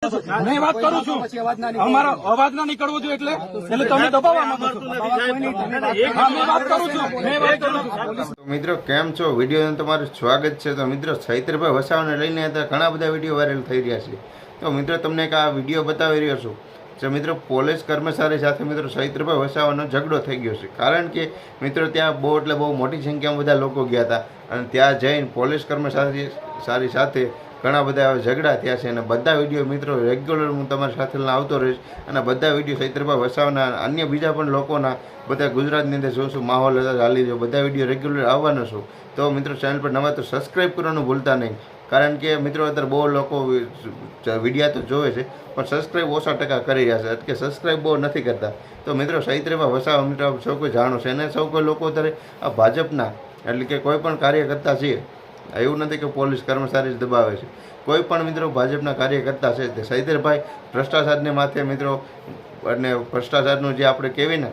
નહીં વાત કરું છું. અમારો અવાજ ના નીકળવો જોઈએ એટલે તમે દબાવવા માંગો છો. હા, મેં વાત કરું છું. મિત્રો કેમ છો? વિડીયો તમારું સ્વાગત છે. તો મિત્રો ચૈત્રભાઈ વસાવાને લઈને ઘણા બધા વિડીયો વાયરલ થઈ રહ્યા છે. તો મિત્રો તમને એક આ વિડીયો બતાવી રહ્યો છું. જે મિત્રો પોલીસ કર્મચારી સાથે મિત્રો ચૈત્રભાઈ વસાવાનો ઝઘડો થઈ ગયો છે. કારણ કે મિત્રો ત્યાં બહુ મોટી સંખ્યામાં બધા લોકો ગયા હતા અને ત્યાં જઈને પોલીસ કર્મચારી સાથે ઘણા બધા ઝઘડા થયા છે અને બધા વિડીયો મિત્રો રેગ્યુલર હું તમારી સાથે આવતો રહીશ અને બધા વિડીયો ચૈત્રભાઈ વસાવાના અન્ય બીજા પણ લોકોના બધા ગુજરાતની અંદર શું શું માહોલ ચાલી રહ્યો બધા વિડીયો રેગ્યુલર આવવાનો છું. તો મિત્રો ચેનલ પર નવા તો સબસ્ક્રાઈબ કરવાનું ભૂલતા નહીં. કારણ કે મિત્રો અત્યારે બહુ લોકો વિડીયા તો જોવે છે પણ સબસ્ક્રાઈબ ઓછા ટકા કરી રહ્યા છે એટલે કે સબસ્ક્રાઈબ બહુ નથી કરતા. તો મિત્રો ચૈત્રભાઈ વસાવા મિત્રો સૌ કોઈ જાણો છે અને સૌ કોઈ લોકો અત્યારે આ ભાજપના એટલે કે કોઈ પણ કાર્યકર્તા છે, એવું નથી કે પોલીસ કર્મચારી જ દબાવે છે, કોઈ પણ મિત્રો ભાજપના કાર્યકર્તા છે તે ચૈત્રભાઈ ભ્રષ્ટાચારને માથે મિત્રો અને ભ્રષ્ટાચારનું જે આપણે કહેવાય ને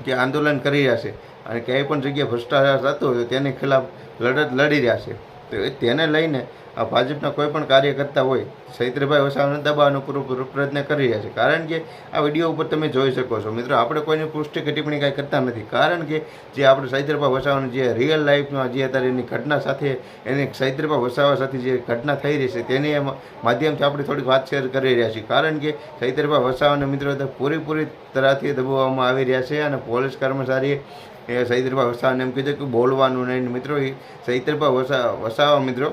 કે આંદોલન કરી રહ્યા છે અને ક્યાંય પણ જગ્યાએ ભ્રષ્ટાચાર થતો હોય તો તેની ખિલાફ લડત લડી રહ્યા છે. તો તેને લઈને આ ભાજપના કોઈ પણ કાર્યકર્તા હોય ચૈત્રભાઈ વસાવાને દબાવવાનો પૂરો પ્રયત્ન કરી રહ્યા છે. કારણ કે આ વિડીયો ઉપર તમે જોઈ શકો છો મિત્રો આપણે કોઈની પુષ્ટિ કે ટિપ્પણી કાંઈ કરતા નથી. કારણ કે જે આપણે ચૈત્રભાઈ વસાવાને જે રિયલ લાઈફમાં જે અત્યારે એની ઘટના સાથે એની ચૈત્રભાઈ વસાવા સાથે જે ઘટના થઈ રહી છે તેની માધ્યમથી આપણે થોડીક વાત શેર કરી રહ્યા છીએ. કારણ કે ચૈત્રભાઈ વસાવાને મિત્રો પૂરી તરહથી દબાવવામાં આવી રહ્યા છે અને પોલીસ કર્મચારીએ ચૈત્રભાઈ વસાવાને એમ કીધું કે બોલવાનું નહીં. મિત્રો એ ચૈત્રભાઈ વસાવા મિત્રો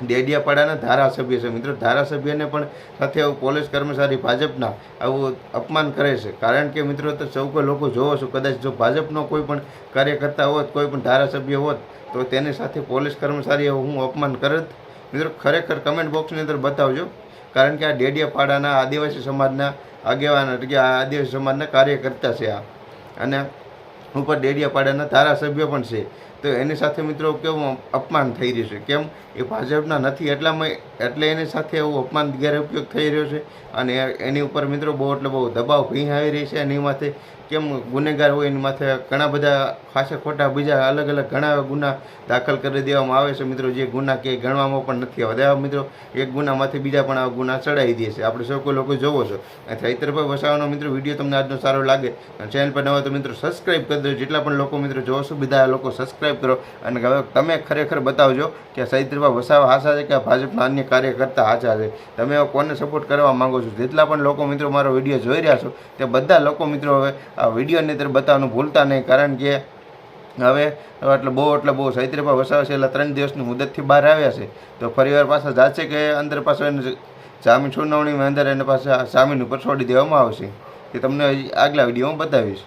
ડેડિયાપાડાના ધારાસભ્ય છે. મિત્રો ધારાસભ્યને પણ સાથે આવું પોલીસ કર્મચારી ભાજપના આવું અપમાન કરે છે. કારણ કે મિત્રો તો સૌ કોઈ લોકો જોવો છો, કદાચ જો ભાજપનો કોઈ પણ કાર્યકર્તા હોત, કોઈ પણ ધારાસભ્ય હોત તો તેની સાથે પોલીસ કર્મચારીએ હું અપમાન કરત. મિત્રો ખરેખર કમેન્ટ બોક્સની અંદર બતાવજો. કારણ કે આ ડેડિયાપાડાના આદિવાસી સમાજના આગેવાન એટલે કે આ આદિવાસી સમાજના કાર્યકર્તા છે આ અને ઉપર ડેડિયાપાડાના ધારાસભ્ય પણ છે. તો એની સાથે મિત્રો કેવું અપમાન થઈ રહ્યું છે? કેમ? એ ભાજપના નથી એટલે એની સાથે એવું અપમાન ગેરઉપયોગ થઈ રહ્યો છે અને એની ઉપર મિત્રો બહુ દબાવ ભીંગ આવી રહી છે. એની માથે કેમ ગુનેગાર હોય એની માથે ઘણા બધા ખાસા ખોટા બીજા અલગ ઘણા ગુના દાખલ કરી દેવામાં આવે છે. મિત્રો જે ગુના કે ગણવામાં પણ નથી આવતા મિત્રો એક ગુનામાંથી બીજા પણ આ ગુના ચડાવી દે છે. આપણે સૌ કોઈ લોકો જોવો છો. ચૈત્રભાઈ વસાવાનો મિત્રો વિડીયો તમને આજનો સારો લાગે અને ચેનલ પર નવા તો મિત્રો સબસ્ક્રાઈબ કરી દો. જેટલા પણ લોકો મિત્રો જોવો છો બધા લોકો સબસ્ક્રાઈબ કરો અને હવે તમે ખરેખર બતાવજો કે ચૈત્રભાઈ વસાવા હાચા છે કે ભાજપના અન્ય કાર્યકર્તા હાચા છે. તમે કોને સપોર્ટ કરવા માંગો છો? જેટલા પણ લોકો મિત્રો મારો વિડીયો જોઈ રહ્યા છો તે બધા લોકો મિત્રો હવે આ વિડીયોની અંદર બતાવવાનું ભૂલતા નહીં. કારણ કે હવે બહુ ચૈત્રભાઈ વસાવા છે એટલે 3 દિવસની મુદતથી બહાર આવ્યા છે. તો ફરીવાર પાછા જાશે કે અંદર પાછો એને જામીન સુનાવણીમાં અંદર એને પાછા જામીન ઉપર છોડી દેવામાં આવશે. તે તમને આગલા વિડીયોમાં બતાવીશ.